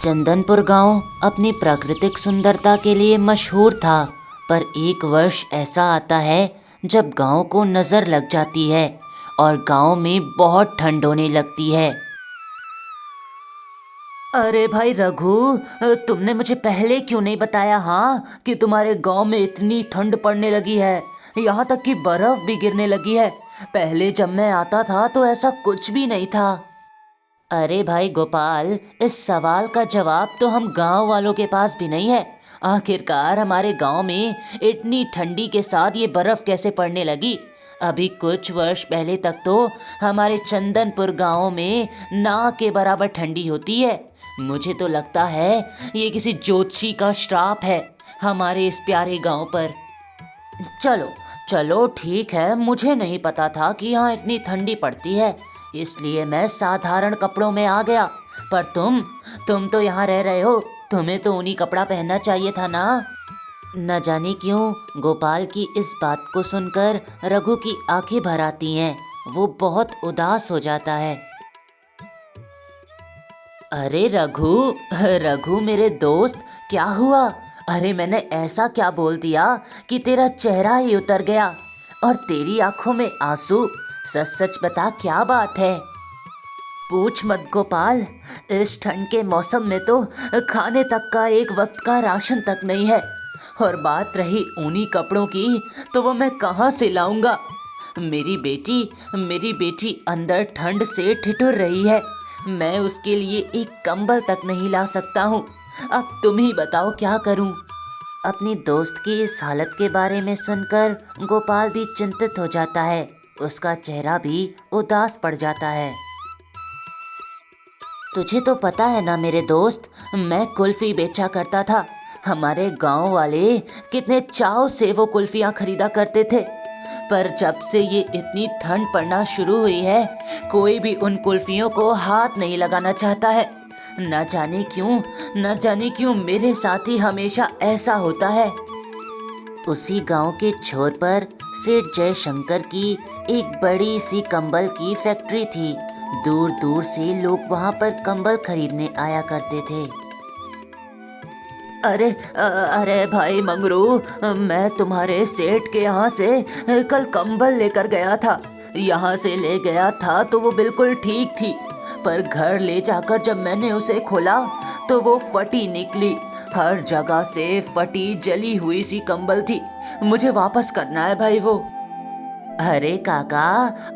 चंदनपुर गांव अपनी प्राकृतिक सुंदरता के लिए मशहूर था। पर एक वर्ष ऐसा आता है जब गांव को नज़र लग जाती है और गांव में बहुत ठंड होने लगती है। अरे भाई रघु, तुमने मुझे पहले क्यों नहीं बताया कि तुम्हारे गांव में इतनी ठंड पड़ने लगी है, यहाँ तक कि बर्फ भी गिरने लगी है। पहले जब मैं आता था तो ऐसा कुछ भी नहीं था। अरे भाई गोपाल, इस सवाल का जवाब तो हम गांव वालों के पास भी नहीं है। आखिरकार हमारे गांव में इतनी ठंडी के साथ ये बर्फ कैसे पड़ने लगी। अभी कुछ वर्ष पहले तक तो हमारे चंदनपुर गांव में ना के बराबर ठंडी होती है। मुझे तो लगता है ये किसी ज्योतिषी का श्राप है हमारे इस प्यारे गांव पर। चलो चलो ठीक है, मुझे नहीं पता था कि यहाँ इतनी ठंडी पड़ती है, इसलिए मैं साधारण कपड़ों में आ गया। पर तुम तो यहाँ रह रहे हो, तुम्हें तो ऊनी कपड़ा पहनना चाहिए था ना। न जाने क्यों गोपाल की इस बात को सुनकर रघु की आंखें भर आती हैं। वो बहुत उदास हो जाता है। अरे रघु, रघु मेरे दोस्त, क्या हुआ? अरे मैंने ऐसा क्या बोल दिया कि तेरा चेहरा ही उतर गया और तेरी आंखों में आंसू? सच सच बता, क्या बात है? पूछ मत गोपाल, इस ठंड के मौसम में तो खाने तक का एक वक्त का राशन तक नहीं है। और बात रही ऊनी कपड़ों की, तो वो मैं कहाँ से लाऊंगा? मेरी बेटी अंदर ठंड से ठिठुर रही है। मैं उसके लिए एक कंबल तक नहीं ला सकता हूँ। अब तुम ही बताओ क्या करूँ? अपनी दोस्त की इस हालत के बारे में सुनकर गोपाल भी चिंतित हो जाता है। उसका चेहरा भी उदास पड़ जाता है। तुझे तो पता है ना मेरे दोस्त, मैं कुल्फ़ी बेचा करता था। हमारे गांव वाले कितने चाव से वो कुल्फ़ियाँ खरीदा करते थे। पर जब से ये इतनी ठंड पड़ना शुरू हुई है, कोई भी उन कुल्फ़ियों को हाथ नहीं लगाना चाहता है। न जाने क्यों मेरे साथ ही हमेशा ऐसा होता है। उसी गांव के छोर पर सेठ जयशंकर की एक बड़ी सी कंबल की फैक्ट्री थी। दूर दूर से लोग वहां पर कंबल खरीदने आया करते थे। अरे भाई मंगरू, मैं तुम्हारे सेठ के यहाँ से कल कंबल लेकर गया था। यहाँ से ले गया था तो वो बिल्कुल ठीक थी, पर घर ले जाकर जब मैंने उसे खोला तो वो फटी निकली। हर जगह से फटी जली हुई सी कंबल थी। मुझे वापस करना है भाई वो। अरे काका,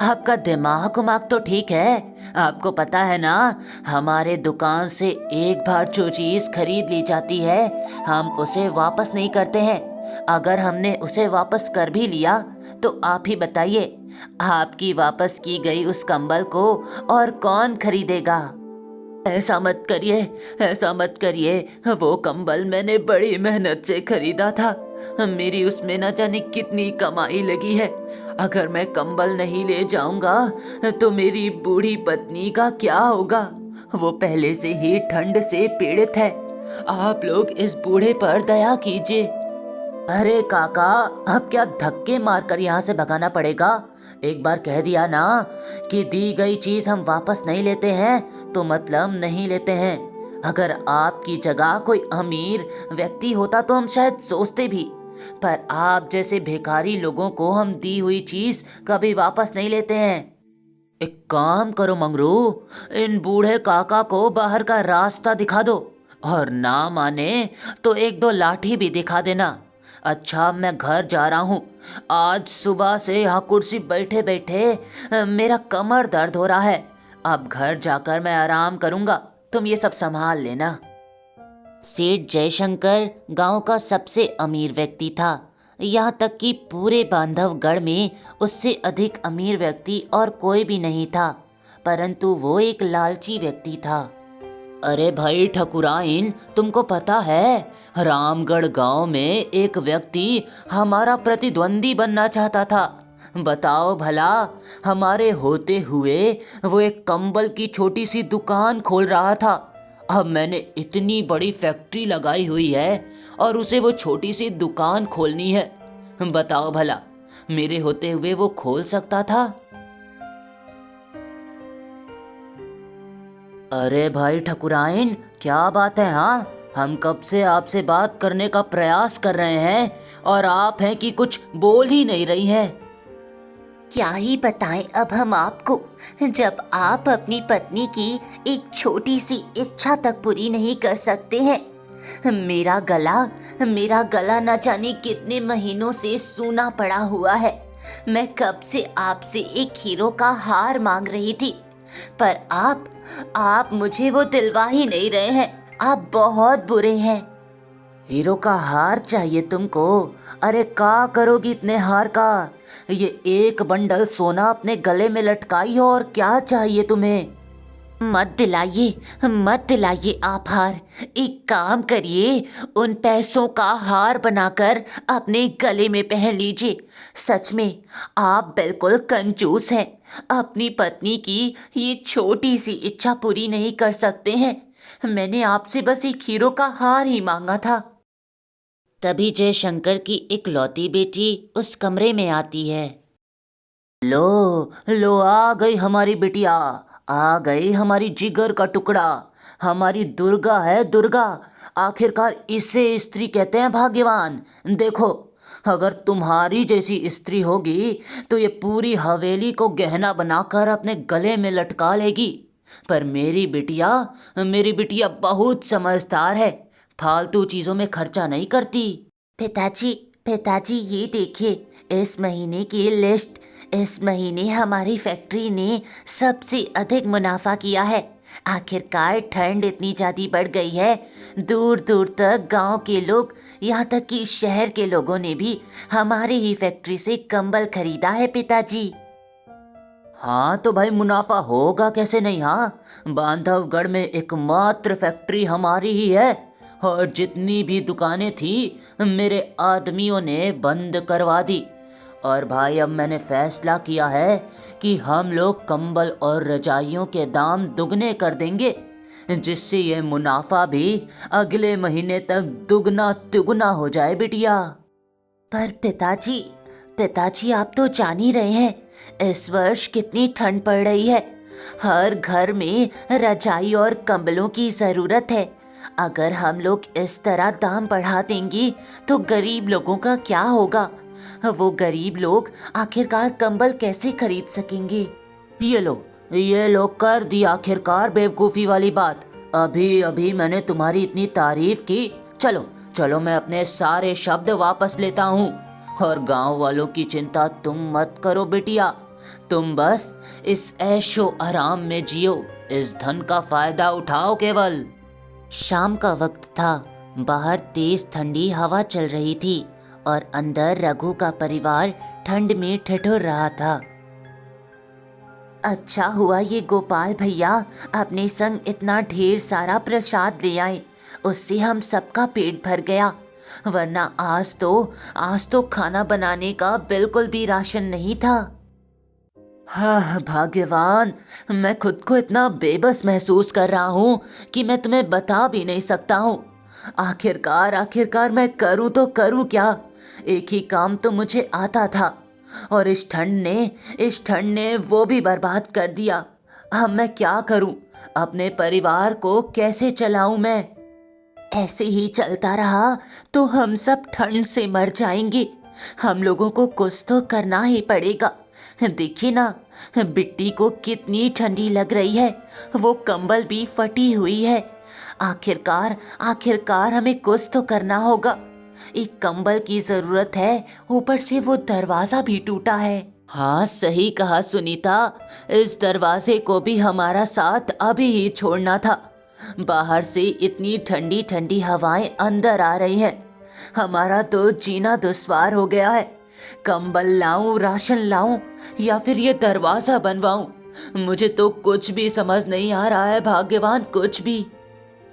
आपका दिमाग उमाग तो ठीक है। आपको पता है ना, हमारे दुकान से एक बार जो चीज़ खरीद ली जाती है, हम उसे वापस नहीं करते हैं। अगर हमने उसे वापस कर भी लिया तो आप ही बताइए, आपकी वापस की गई उस कंबल को और कौन खरीदेगा? ऐसा मत करिए। वो कंबल मैंने बड़ी मेहनत से खरीदा था। मेरी उसमें न जाने कितनी कमाई लगी है। अगर मैं कंबल नहीं ले जाऊंगा तो मेरी बूढ़ी पत्नी का क्या होगा? वो पहले से ही ठंड से पीड़ित है। आप लोग इस बूढ़े पर दया कीजिए। अरे काका, अब क्या धक्के मारकर यहाँ से भगाना पड़ेगा? एक बार कह दिया ना कि दी गई चीज़ हम वापस नहीं लेते हैं तो मतलब नहीं लेते हैं। अगर आपकी जगह कोई अमीर व्यक्ति होता तो हम शायद सोचते भी, पर आप जैसे भिखारी लोगों को हम दी हुई चीज़ कभी वापस नहीं लेते हैं। एक काम करो मंगरू, इन बूढ़े काका को बाहर का रास्ता दिखा दो, और ना माने तो एक दो लाठी भी दिखा देना। अच्छा, मैं घर जा रहा हूँ। आज सुबह से यहाँ कुर्सी बैठे बैठे मेरा कमर दर्द हो रहा है। अब घर जाकर मैं आराम करूँगा, तुम ये सब संभाल लेना। सेठ जयशंकर गांव का सबसे अमीर व्यक्ति था। यहाँ तक कि पूरे बांधवगढ़ में उससे अधिक अमीर व्यक्ति और कोई भी नहीं था, परंतु वो एक लालची व्यक्ति था। अरे भाई ठकुराइन, तुमको पता है, रामगढ़ गांव में एक व्यक्ति हमारा प्रतिद्वंदी बनना चाहता था। बताओ भला, हमारे होते हुए वो एक कंबल की छोटी सी दुकान खोल रहा था। अब मैंने इतनी बड़ी फैक्ट्री लगाई हुई है और उसे वो छोटी सी दुकान खोलनी है। बताओ भला, मेरे होते हुए वो खोल सकता था? अरे भाई ठकुराइन, क्या बात है? हाँ, हम कब से आपसे बात करने का प्रयास कर रहे हैं और आप हैं कि कुछ बोल ही नहीं रही हैं। क्या ही बताएं अब हम आपको, जब आप अपनी पत्नी की एक छोटी सी इच्छा तक पूरी नहीं कर सकते हैं। मेरा गला न जाने कितने महीनों से सूना पड़ा हुआ है। मैं कब से आपसे एक हीरो का हार मांग रही थी, पर आप मुझे वो दिलवा ही नहीं रहे हैं। आप बहुत बुरे हैं। हीरो का हार चाहिए तुमको? अरे का करोगी इतने हार का? ये एक बंडल सोना अपने गले में लटकाई हो और क्या चाहिए तुम्हें? मत दिलाइए आप हार। एक काम करिए, उन पैसों का हार बनाकर अपने गले में पहन लीजिए। सच में आप बिल्कुल कंजूस हैं। अपनी पत्नी की ये छोटी सी इच्छा पूरी नहीं कर सकते हैं। मैंने आपसे बस एक हीरो का हार ही मांगा था। तभी जयशंकर की इकलौती बेटी उस कमरे में आती है। लो लो, आ गई हमारी बिटिया, आ गई हमारी जिगर का टुकड़ा, हमारी दुर्गा है दुर्गा। आखिरकार इसे स्त्री कहते हैं भाग्यवान। देखो, अगर तुम्हारी जैसी स्त्री होगी तो ये पूरी हवेली को गहना बनाकर अपने गले में लटका लेगी। पर मेरी बिटिया बहुत समझदार है, फालतू चीज़ों में खर्चा नहीं करती। पिताजी ये देखिए इस महीने की लिस्ट। इस महीने हमारी फैक्ट्री ने सबसे अधिक मुनाफा किया है। आखिरकार ठंड इतनी ज़्यादा बढ़ गई है, दूर दूर तक गांव के लोग, यहाँ तक कि शहर के लोगों ने भी हमारी ही फैक्ट्री से कंबल खरीदा है पिताजी। हाँ तो भाई, मुनाफा होगा कैसे नहीं? हाँ, बांधवगढ़ में एकमात्र फैक्ट्री हमारी ही है और जितनी भी दुकानें थी मेरे आदमियों ने बंद करवा दी। और भाई अब मैंने फैसला किया है कि हम लोग कंबल और रजाइयों के दाम दुगने कर देंगे, जिससे ये मुनाफा भी अगले महीने तक दुगना तिगुना हो जाए बिटिया। पर पिताजी आप तो जान ही रहे हैं इस वर्ष कितनी ठंड पड़ रही है। हर घर में रजाई और कंबलों की ज़रूरत है। अगर हम लोग इस तरह दाम बढ़ा देंगे तो गरीब लोगों का क्या होगा? वो गरीब लोग आखिरकार कंबल कैसे खरीद सकेंगे? ये लो कर दी आखिरकार बेवकूफ़ी वाली बात। अभी अभी मैंने तुम्हारी इतनी तारीफ की। चलो चलो, मैं अपने सारे शब्द वापस लेता हूँ। और गांव वालों की चिंता तुम मत करो बिटिया, तुम बस इस ऐशो आराम में जियो, इस धन का फायदा उठाओ केवल। शाम का वक्त था। बाहर तेज ठंडी हवा चल रही थी और अंदर रघु का परिवार ठंड में ठिठुर रहा था। अच्छा हुआ ये गोपाल भैया अपने संग इतना ढेर सारा प्रसाद ले आए, उससे हम सबका पेट भर गया। वरना आज तो खाना बनाने का बिल्कुल भी राशन नहीं था। हाँ भाग्यवान, मैं खुद को इतना बेबस महसूस कर रहा हूँ कि मैं तुम्हें बता भी नहीं सकता हूँ। आखिरकार मैं करूँ तो करूँ क्या? एक ही काम तो मुझे आता था और इस ठंड ने वो भी बर्बाद कर दिया। अब मैं क्या करूँ? अपने परिवार को कैसे चलाऊँ मैं? ऐसे ही चलता रहा तो हम सब ठंड से मर जाएंगे। हम लोगों को कुछ तो करना ही पड़ेगा। देखिए ना, बिट्टी को कितनी ठंडी लग रही है, वो कंबल भी फटी हुई है। आखिरकार हमें कुछ तो करना होगा। एक कंबल की जरूरत है, ऊपर से वो दरवाजा भी टूटा है। हाँ सही कहा सुनीता, इस दरवाजे को भी हमारा साथ अभी ही छोड़ना था। बाहर से इतनी ठंडी ठंडी हवाएं अंदर आ रही हैं, हमारा तो जीना दुश्वार हो गया है। कंबल लाऊं, राशन लाऊं या फिर ये दरवाज़ा बनवाऊं, मुझे तो कुछ भी समझ नहीं आ रहा है भाग्यवान, कुछ भी।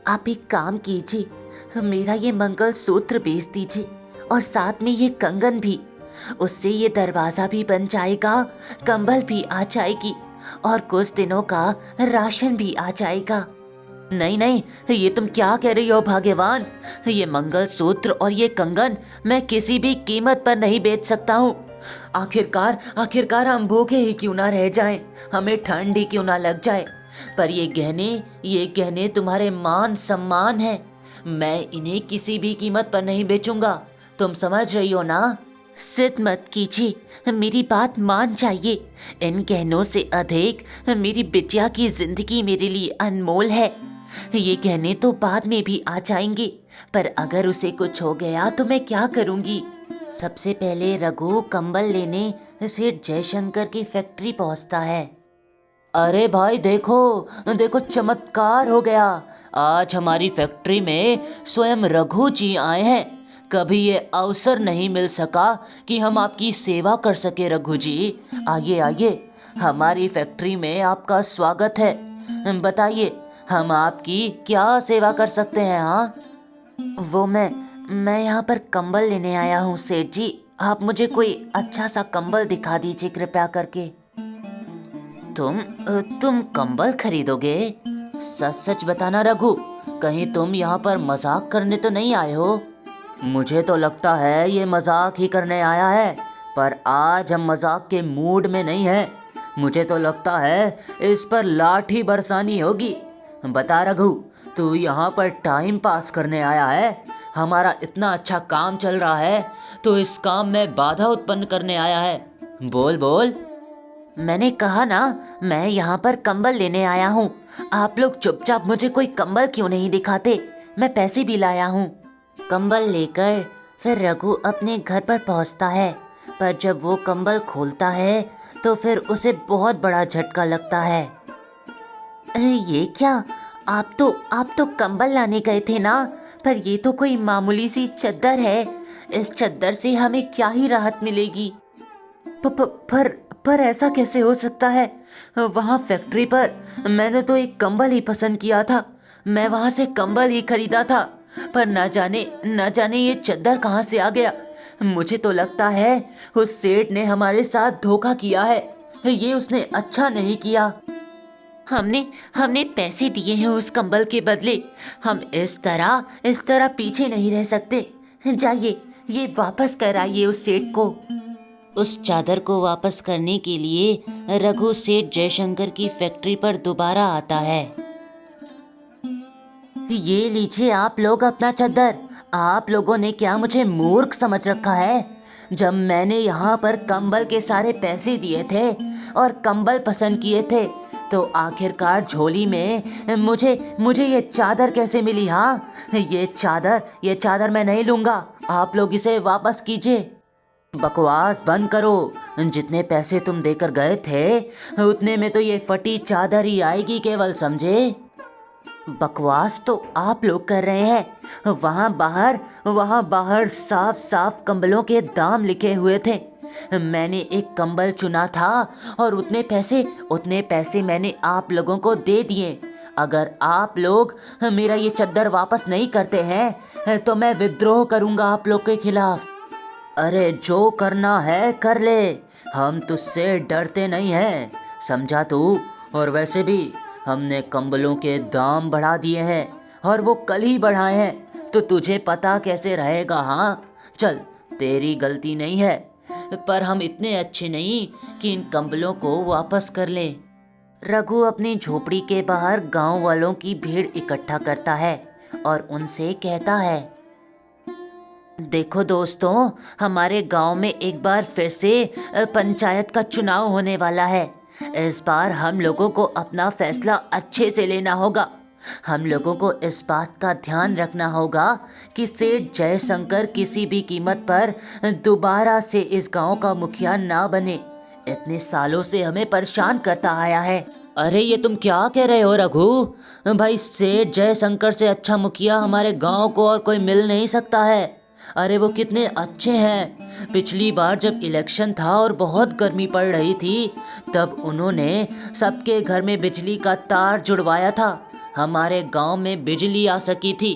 आप एक काम कीजिए, मेरा ये मंगलसूत्र बेच दीजिए और साथ में ये कंगन भी। उससे ये दरवाज़ा भी बन जाएगा, कंबल भी आ जाएगी और कुछ दिनों का राशन भी आ जाएगा। नहीं, ये तुम क्या कह रही हो भाग्यवान? ये मंगलसूत्र और ये कंगन मैं किसी भी कीमत पर नहीं बेच सकता हूँ। आखिरकार हम भूखे ही क्यों ना रह जाएं, हमें ठंड ही क्यों ना लग जाए, पर ये गहने तुम्हारे मान सम्मान है। मैं इन्हें किसी भी कीमत पर नहीं बेचूंगा, तुम समझ रही हो ना? जिद मत कीजिए, मेरी बात मान जाइए। इन गहनों से अधिक मेरी बिटिया की जिंदगी मेरे लिए अनमोल है। ये गहने तो बाद में भी आ जाएंगे, पर अगर उसे कुछ हो गया तो मैं क्या करूंगी? सबसे पहले रघु कंबल लेने सेठ जयशंकर की फैक्ट्री पहुंचता है। अरे भाई देखो देखो, चमत्कार हो गया। आज हमारी फैक्ट्री में स्वयं रघु जी आए हैं। कभी ये अवसर नहीं मिल सका कि हम आपकी सेवा कर सके। रघु जी आइए आइए, हमारी फैक्ट्री में आपका स्वागत है। बताइए हम आपकी क्या सेवा कर सकते हैं? हाँ, वो मैं यहाँ पर कंबल लेने आया हूँ सेठ जी। आप मुझे कोई अच्छा सा कंबल दिखा दीजिए कृपया करके। तुम कंबल खरीदोगे? सच सच बताना रघु, कहीं तुम यहाँ पर मजाक करने तो नहीं आए हो? मुझे तो लगता है ये मजाक ही करने आया है, पर आज हम मजाक के मूड में नहीं हैं। मुझे तो लगता है इस पर लाठी बरसानी होगी। बता रघु, तू यहाँ पर टाइम पास करने आया है? हमारा इतना अच्छा काम चल रहा है तो इस काम में बाधा उत्पन्न करने आया है? बोल बोल। मैंने कहा ना, मैं यहाँ पर कंबल लेने आया हूँ। आप लोग चुपचाप मुझे कोई कंबल क्यों नहीं दिखाते? मैं पैसे भी लाया हूँ। कंबल लेकर फिर रघु अपने घर पर पहुँचता है, पर जब वो कंबल खोलता है तो फिर उसे बहुत बड़ा झटका लगता है। ये क्या? आप तो कंबल लाने गए थे ना, पर ये तो कोई मामूली सी चद्दर है। इस चद्दर से हमें क्या ही राहत मिलेगी? पर ऐसा कैसे हो सकता है? वहाँ फैक्ट्री पर मैंने तो एक कंबल ही पसंद किया था। मैं वहाँ से कंबल ही खरीदा था, पर न जाने ये चद्दर कहाँ से आ गया। मुझे तो लगता है उस सेठ ने हमारे साथ धोखा किया है। ये उसने अच्छा नहीं किया। हमने पैसे दिए हैं उस कंबल के बदले। हम इस तरह पीछे नहीं रह सकते। जाइए, ये वापस कराइए उस सेठ को। उस चादर को वापस करने के लिए रघु सेठ जयशंकर की फैक्ट्री पर दोबारा आता है। ये लीजिए आप लोग अपना चद्दर। आप लोगों ने क्या मुझे मूर्ख समझ रखा है? जब मैंने यहाँ पर कंबल के सारे पैसे दिए थे और कंबल पसंद किए थे, तो आखिरकार झोली में मुझे ये चादर कैसे मिली? हाँ, ये चादर मैं नहीं लूँगा। आप लोग इसे वापस कीजिए। बकवास बंद करो। जितने पैसे तुम देकर गए थे उतने में तो ये फटी चादर ही आएगी केवल, समझे? बकवास तो आप लोग कर रहे हैं। वहाँ बाहर साफ साफ कंबलों के दाम लिखे हुए थे। मैंने एक कंबल चुना था और उतने पैसे मैंने आप लोगों को दे दिए। अगर आप लोग मेरा ये चद्दर वापस नहीं करते हैं तो मैं विद्रोह करूँगा आप लोग के खिलाफ। अरे जो करना है कर ले, हम तुझसे डरते नहीं हैं, समझा तू? और वैसे भी हमने कंबलों के दाम बढ़ा दिए हैं और वो कल ही बढ़ाए हैं, तो तुझे पता कैसे रहेगा? हाँ चल, तेरी गलती नहीं है, पर हम इतने अच्छे नहीं कि इन कंबलों को वापस कर लें। रघु अपनी झोपड़ी के बाहर गांव वालों की भीड़ इकट्ठा करता है और उनसे कहता है, देखो दोस्तों, हमारे गांव में एक बार फिर से पंचायत का चुनाव होने वाला है। इस बार हम लोगों को अपना फैसला अच्छे से लेना होगा। हम लोगों को इस बात का ध्यान रखना होगा कि सेठ जयशंकर किसी भी कीमत पर दोबारा से इस गांव का मुखिया ना बने। इतने सालों से हमें परेशान करता आया है। अरे ये तुम क्या कह रहे हो रघु? भाई, सेठ जयशंकर से अच्छा मुखिया हमारे गांव को और कोई मिल नहीं सकता है। अरे वो कितने अच्छे हैं। पिछली बार जब इलेक्शन था और बहुत गर्मी पड़ रही थी, तब उन्होंने सबके घर में बिजली का तार जुड़वाया था। हमारे गांव में बिजली आ सकी थी।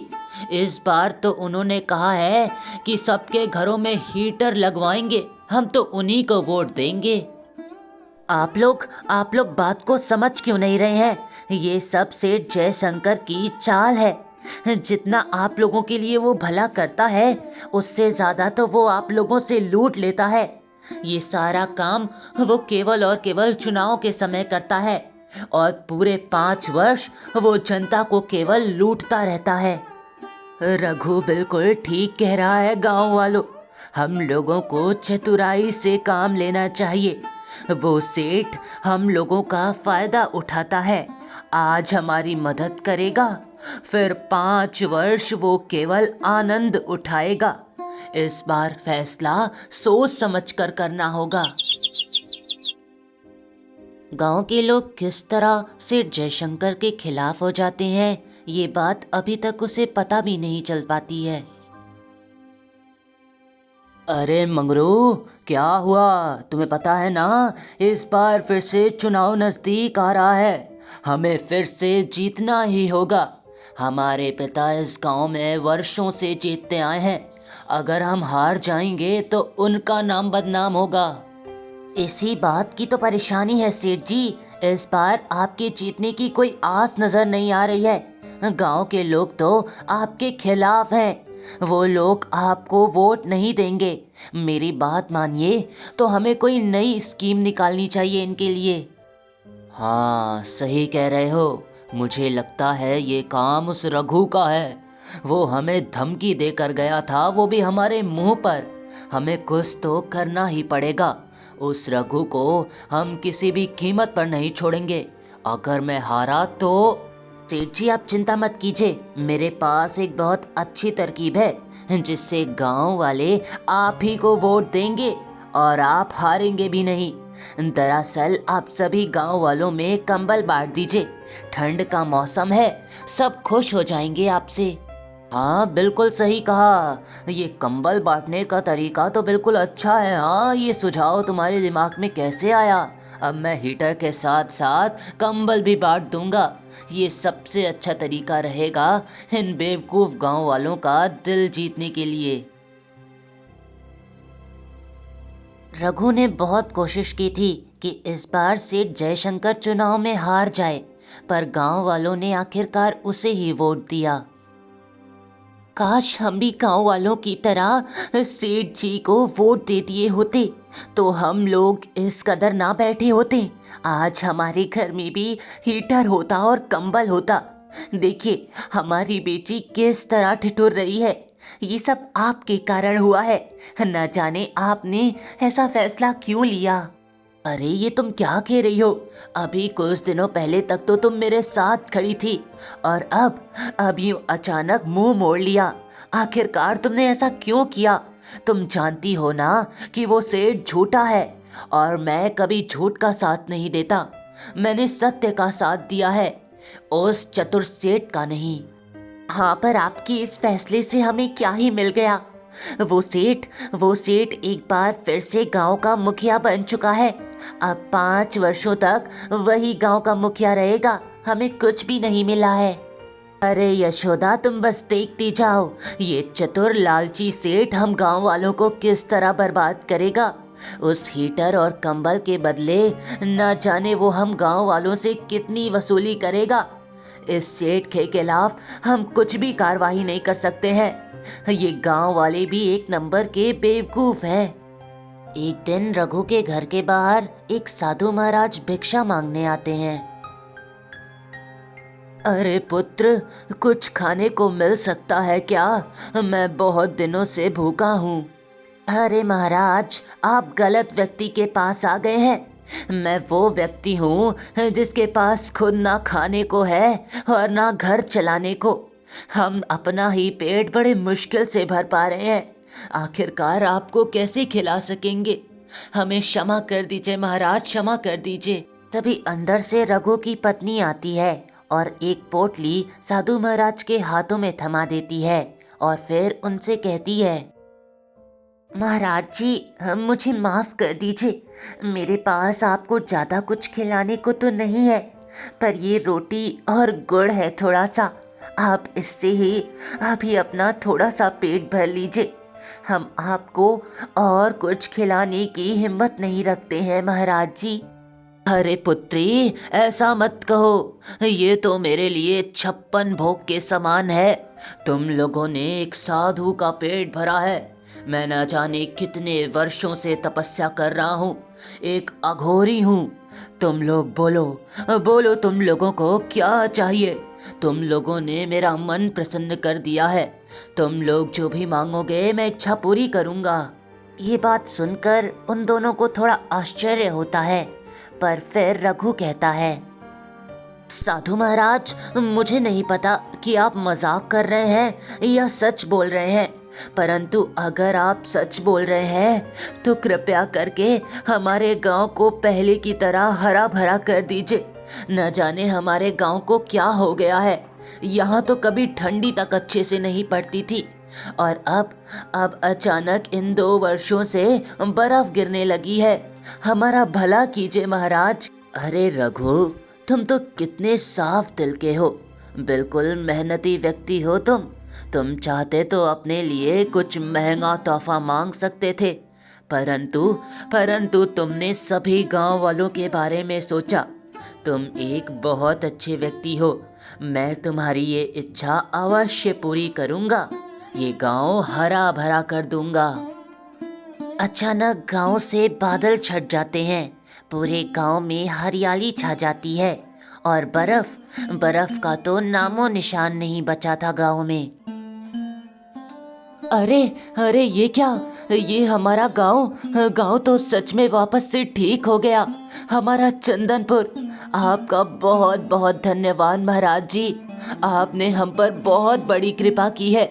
इस बार तो उन्होंने कहा है कि सबके घरों में हीटर लगवाएंगे। हम तो उन्हीं को वोट देंगे। आप लोग बात को समझ क्यों नहीं रहे हैं? ये सब सेठ जयशंकर की चाल है। जितना आप लोगों के लिए वो भला करता है, उससे ज़्यादा तो वो आप लोगों से लूट लेता है। ये सारा काम वो केवल और केवल चुनाव के समय करता है। और पूरे 5 वर्ष वो जनता को केवल लूटता रहता है। रघु बिल्कुल ठीक कह रहा है गांव वालों। हम लोगों को चतुराई से काम लेना चाहिए। वो सेठ हम लोगों का फायदा उठाता है। आज हमारी मदद करेगा, फिर 5 वर्ष वो केवल आनंद उठाएगा। इस बार फैसला सोच समझ कर करना होगा। गांव के लोग किस तरह सेठ जयशंकर के खिलाफ हो जाते हैं, ये बात अभी तक उसे पता भी नहीं चल पाती है। अरे मंगरू, क्या हुआ? तुम्हें पता है ना, इस बार फिर से चुनाव नज़दीक आ रहा है। हमें फिर से जीतना ही होगा। हमारे पिता इस गांव में वर्षों से जीतते आए हैं। अगर हम हार जाएंगे तो उनका नाम बदनाम होगा। इसी बात की तो परेशानी है सेठ जी। इस बार आपके जीतने की कोई आस नजर नहीं आ रही है। गांव के लोग तो आपके खिलाफ हैं। वो लोग आपको वोट नहीं देंगे। मेरी बात मानिए तो हमें कोई नई स्कीम निकालनी चाहिए इनके लिए। हाँ, सही कह रहे हो। मुझे लगता है ये काम उस रघु का है। वो हमें धमकी देकर गया था, वो भी हमारे मुंह पर। हमें कुछ तो करना ही पड़ेगा। उस रघु को हम किसी भी कीमत पर नहीं छोड़ेंगे। अगर मैं हारा तो। सेठ जी आप चिंता मत कीजिए, मेरे पास एक बहुत अच्छी तरकीब है जिससे गांव वाले आप ही को वोट देंगे और आप हारेंगे भी नहीं। दरअसल आप सभी गांव वालों में कंबल बांट दीजिए। ठंड का मौसम है, सब खुश हो जाएंगे आपसे। हाँ, बिल्कुल सही कहा। ये कंबल बांटने का तरीका तो बिल्कुल अच्छा है। हाँ, ये सुझाव तुम्हारे दिमाग में कैसे आया? अब मैं हीटर के साथ साथ कंबल भी बांट दूंगा। ये सबसे अच्छा तरीका रहेगा इन बेवकूफ़ गांव वालों का दिल जीतने के लिए। रघु ने बहुत कोशिश की थी कि इस बार सेठ जयशंकर चुनाव में हार जाए, पर गांव वालों ने आखिरकार उसे ही वोट दिया। काश हम भी गांव वालों की तरह सेठ जी को वोट दे दिए होते तो हम लोग इस कदर ना बैठे होते। आज हमारे घर में भी हीटर होता और कंबल होता। देखिए हमारी बेटी किस तरह ठिठुर रही है। ये सब आपके कारण हुआ है। न जाने आपने ऐसा फैसला क्यों लिया। अरे ये तुम क्या कह रही हो? अभी कुछ दिनों पहले तक तो तुम मेरे साथ खड़ी थी और अब यूं अचानक मुंह मोड़ लिया। आखिरकार तुमने ऐसा क्यों किया? तुम जानती हो ना कि वो सेठ झूठा है और मैं कभी झूठ का साथ नहीं देता। मैंने सत्य का साथ दिया है, उस चतुर सेठ का नहीं। हाँ, पर आपकी इस फैसले से हमें क्या ही मिल गया? वो सेठ एक बार फिर से गांव का मुखिया बन चुका है। अब 5 वर्षों तक वही गांव का मुखिया रहेगा। हमें कुछ भी नहीं मिला है। अरे यशोदा, तुम बस देखती जाओ, ये चतुर लालची सेठ हम गांव वालों को किस तरह बर्बाद करेगा। उस हीटर और कंबल के बदले न जाने वो हम गांव वालों से कितनी वसूली करेगा। इस सेठ के खिलाफ हम कुछ भी कार्रवाई नहीं कर सकते हैं। ये गांव वाले भी एक नंबर के बेवकूफ हैं। एक दिन रघु के घर के बाहर एक साधु महाराज भिक्षा मांगने आते हैं। अरे पुत्र, कुछ खाने को मिल सकता है क्या? मैं बहुत दिनों से भूखा हूँ। अरे महाराज, आप गलत व्यक्ति के पास आ गए हैं। मैं वो व्यक्ति हूँ जिसके पास खुद ना खाने को है और ना घर चलाने को। हम अपना ही पेट बड़े मुश्किल से भर पा रहे हैं। आखिरकार आपको कैसे खिला सकेंगे? हमें क्षमा कर दीजिए महाराज, क्षमा कर दीजिए। तभी अंदर से रघु की पत्नी आती है और एक पोटली साधु महाराज के हाथों में थमा देती है और फिर उनसे कहती है, महाराज जी, मुझे माफ़ कर दीजिए। मेरे पास आपको ज़्यादा कुछ खिलाने को तो नहीं है, पर ये रोटी और गुड़ है थोड़ा सा। आप इससे ही अभी अपना थोड़ा सा पेट भर लीजिए। हम आपको और कुछ खिलाने की हिम्मत नहीं रखते हैं महाराज जी। अरे पुत्री, ऐसा मत कहो। ये तो मेरे लिए 56 भोग के समान है। तुम लोगों ने एक साधु का पेट भरा है, मैं न जाने कितने वर्षों से तपस्या कर रहा हूँ, एक अघोरी हूँ। तुम लोग बोलो, बोलो तुम लोगों को क्या चाहिए। तुम लोगों ने मेरा मन प्रसन्न कर दिया है। तुम लोग जो भी मांगोगे मैं इच्छा पूरी करूँगा। ये बात सुनकर उन दोनों को थोड़ा आश्चर्य होता है, पर फिर रघु कहता है, साधु महाराज, मुझे नहीं पता कि आप मजाक कर रहे हैं या सच बोल रहे हैं, परंतु अगर आप सच बोल रहे हैं तो कृपया करके हमारे गांव को पहले की तरह हरा भरा कर दीजिए। न जाने हमारे गांव को क्या हो गया है। यहाँ तो कभी ठंडी तक अच्छे से नहीं पड़ती थी और अब अचानक इन 2 वर्षों से बर्फ गिरने लगी है। हमारा भला कीजिए महाराज। अरे रघु, तुम तो कितने साफ दिल के हो, बिल्कुल मेहनती व्यक्ति हो तुम चाहते तो अपने लिए कुछ महंगा तोहफा मांग सकते थे, परंतु तुमने सभी गांव वालों के बारे में सोचा। तुम एक बहुत अच्छे व्यक्ति हो। मैं तुम्हारी ये इच्छा अवश्य पूरी करूंगा। ये गांव हरा भरा कर दूंगा। अचानक गांव से बादल छट जाते हैं, पूरे गांव में हरियाली छा जाती है और बर्फ का तो नामो निशान नहीं बचा था गांव में। अरे ये क्या, ये हमारा गांव तो सच में वापस से ठीक हो गया। हमारा चंदनपुर। आपका बहुत बहुत धन्यवाद महाराज जी। आपने हम पर बहुत बड़ी कृपा की है।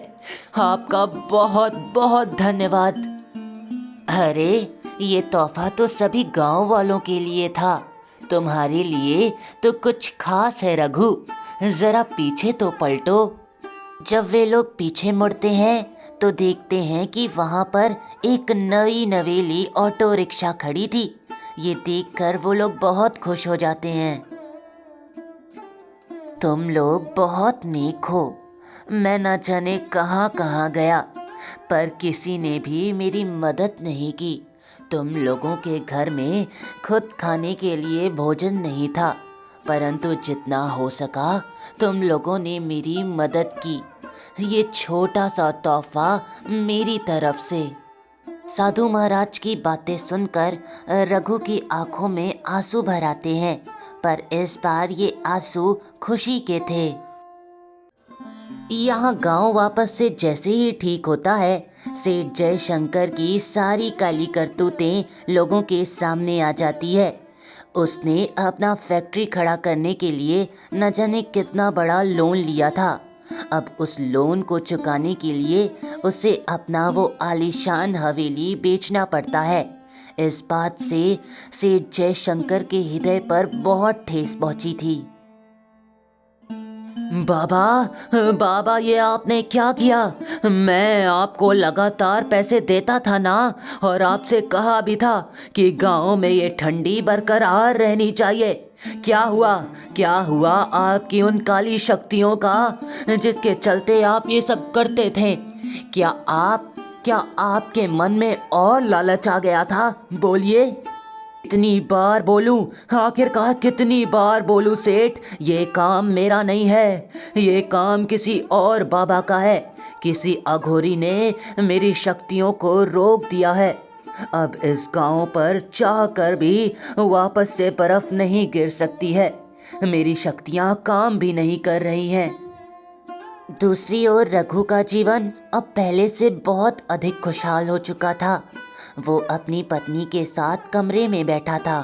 आपका बहुत बहुत धन्यवाद। अरे ये तोहफा तो सभी गांव वालों के लिए था, तुम्हारे लिए तो कुछ खास है रघु। जरा पीछे तो पलटो। जब वे लोग पीछे मुड़ते हैं तो देखते हैं कि वहाँ पर एक नई नवेली ऑटो रिक्शा खड़ी थी। ये देखकर वो लोग बहुत खुश हो जाते हैं। तुम लोग बहुत नेक हो। मैं न जाने कहाँ कहाँ गया, पर किसी ने भी मेरी मदद नहीं की। तुम लोगों के घर में खुद खाने के लिए भोजन नहीं था, परंतु जितना हो सका तुम लोगों ने मेरी मदद की। ये छोटा सा तोहफा मेरी तरफ से। साधु महाराज की बातें सुनकर रघु की आंखों में आंसू भर आते हैं, पर इस बार ये आंसू खुशी के थे। यहाँ गांव वापस से जैसे ही ठीक होता है, सेठ जयशंकर की सारी काली करतूतें लोगों के सामने आ जाती है। उसने अपना फैक्ट्री खड़ा करने के लिए न जाने कितना बड़ा लोन लिया था। अब उस लोन को चुकाने के लिए उसे अपना वो आलीशान हवेली बेचना पड़ता है। इस बात से सेठ जयशंकर के हृदय पर बहुत ठेस पहुंची थी। बाबा ये आपने क्या किया? मैं आपको लगातार पैसे देता था ना, और आपसे कहा भी था कि गांव में ये ठंडी बरकरार रहनी चाहिए। क्या हुआ आपकी उन काली शक्तियों का, जिसके चलते आप ये सब करते थे? क्या आपके मन में और लालच आ गया था? बोलिए। कितनी बार बोलूं, आखिरकार कितनी बार बोलूं सेठ, ये काम मेरा नहीं है, ये काम किसी और बाबा का है। किसी अघोरी ने मेरी शक्तियों को रोक दिया है। अब इस गांव पर चाह कर भी वापस से बर्फ नहीं गिर सकती है। मेरी शक्तियां काम भी नहीं कर रही हैं। दूसरी ओर रघु का जीवन अब पहले से बहुत अधिक खुशहाल हो चुका था। वो अपनी पत्नी के साथ कमरे में बैठा था।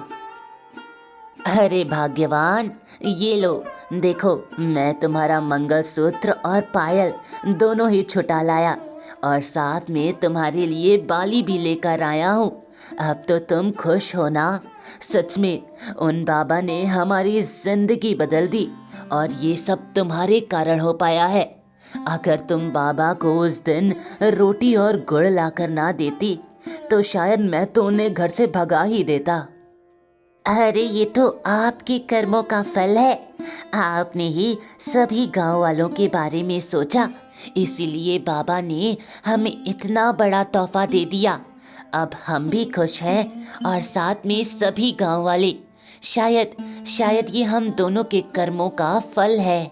अरे भाग्यवान, ये लो, देखो मैं तुम्हारा मंगलसूत्र और पायल दोनों ही छुटा लाया, और साथ में तुम्हारे लिए बाली भी लेकर आया हूँ। अब तो तुम खुश हो ना? सच में उन बाबा ने हमारी जिंदगी बदल दी, और ये सब तुम्हारे कारण हो पाया है। अगर तुम बाबा को उस दिन रोटी और गुड़ लाकर ना देती तो शायद मैं तो उन्हें घर से भगा ही देता। अरे ये तो आपके कर्मों का फल है। आपने ही सभी गांव वालों के बारे में सोचा, इसीलिए बाबा ने हमें इतना बड़ा तोहफा दे दिया। अब हम भी खुश हैं और साथ में सभी गांव वाले। शायद ये हम दोनों के कर्मों का फल है।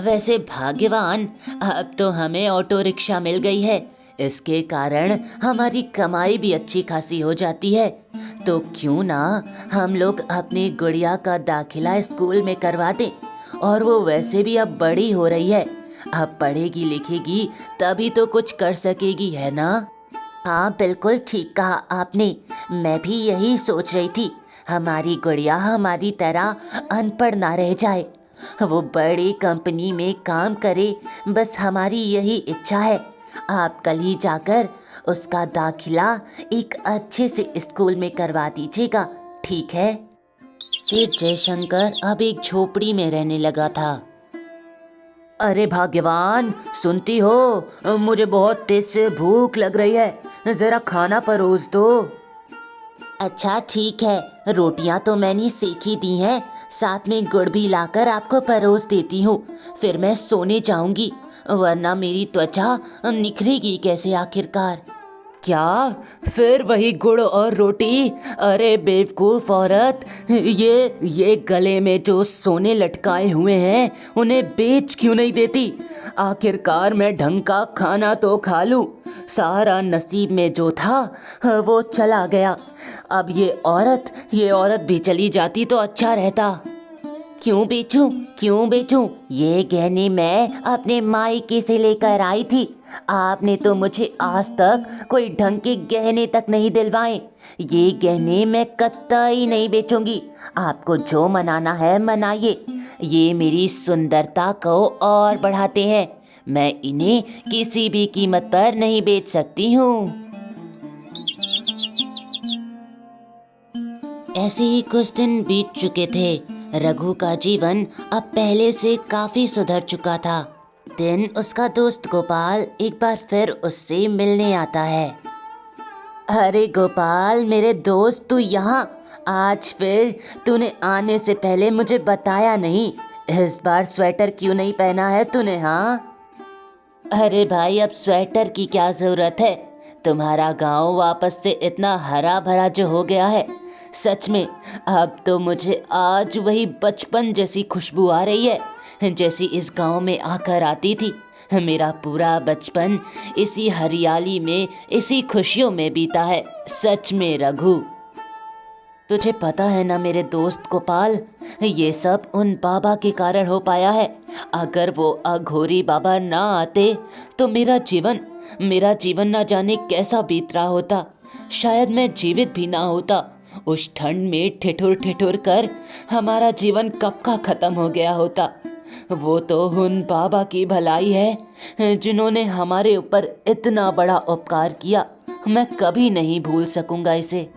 वैसे भाग्यवान, अब तो हमें ऑटो रिक्शा मिल गई है। इसके कारण हमारी कमाई भी अच्छी खासी हो जाती है। तो क्यों ना हम लोग अपनी गुड़िया का दाखिला स्कूल में करवा दें। और वो वैसे भी अब बड़ी हो रही है, अब पढ़ेगी लिखेगी तभी तो कुछ कर सकेगी, है ना? हाँ बिल्कुल ठीक कहा आपने। मैं भी यही सोच रही थी, हमारी गुड़िया हमारी तरह अनपढ़ ना रह जाए, वो बड़ी कंपनी में काम करे, बस हमारी यही इच्छा है। आप कल ही जाकर उसका दाखिला एक अच्छे से स्कूल में करवा दीजिएगा, ठीक है? सेठ जयशंकर अब एक झोपड़ी में रहने लगा था। अरे भाग्यवान, सुनती हो? मुझे बहुत तेज से भूख लग रही है, जरा खाना परोस दो। अच्छा ठीक है, रोटियां तो मैंने सेक ही दी हैं, साथ में गुड़ भी लाकर आपको परोस देती हूँ। फिर मैं सोने जाऊंगी, वरना मेरी त्वचा निखरेगी कैसे आखिरकार। क्या? फिर वही गुड़ और रोटी? अरे बेवकूफ़ औरत, ये गले में जो सोने लटकाए हुए हैं उन्हें बेच क्यों नहीं देती? आखिरकार मैं ढंग का खाना तो खा लूं। सारा नसीब में जो था वो चला गया। अब ये औरत भी चली जाती तो अच्छा रहता। क्यों बेचूं? ये गहने मैं अपने मायके से लेकर आई थी। आपने तो मुझे आज तक कोई ढंग के गहने तक नहीं दिलवाए। ये गहने मैं कतई नहीं बेचूंगी। आपको जो मनाना है मनाइए, ये मेरी सुंदरता को और बढ़ाते हैं। मैं इन्हें किसी भी कीमत पर नहीं बेच सकती हूँ। ऐसे ही कुछ दिन बीत चुके थे। रघु का जीवन अब पहले से काफी सुधर चुका था। दिन उसका दोस्त गोपाल एक बार फिर उससे मिलने आता है। अरे गोपाल मेरे दोस्त, तू यहाँ? आज फिर तूने आने से पहले मुझे बताया नहीं। इस बार स्वेटर क्यों नहीं पहना है तूने? हाँ अरे भाई, अब स्वेटर की क्या ज़रूरत है? तुम्हारा गांव वापस से इतना हरा भरा जो हो गया है, सच में अब तो मुझे आज वही बचपन जैसी खुशबू आ रही है जैसी इस गांव में आकर आती थी। मेरा पूरा बचपन इसी हरियाली में, इसी खुशियों में बीता है। सच में रघु, तुझे पता है ना मेरे दोस्त गोपाल, ये सब उन बाबा के कारण हो पाया है। अगर वो अघोरी बाबा ना आते तो मेरा जीवन ना जाने कैसा बीत रहा होता। शायद मैं जीवित भी ना होता। उस ठंड में ठिठुर ठिठुर कर हमारा जीवन कब का खत्म हो गया होता। वो तो उन बाबा की भलाई है जिन्होंने हमारे ऊपर इतना बड़ा उपकार किया। मैं कभी नहीं भूल सकूंगा इसे।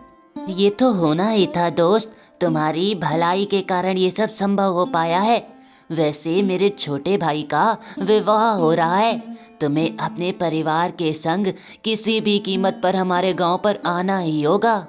ये तो होना ही था दोस्त, तुम्हारी भलाई के कारण ये सब संभव हो पाया है। वैसे मेरे छोटे भाई का विवाह हो रहा है, तुम्हें अपने परिवार के संग किसी भी कीमत पर हमारे गांव पर आना ही होगा।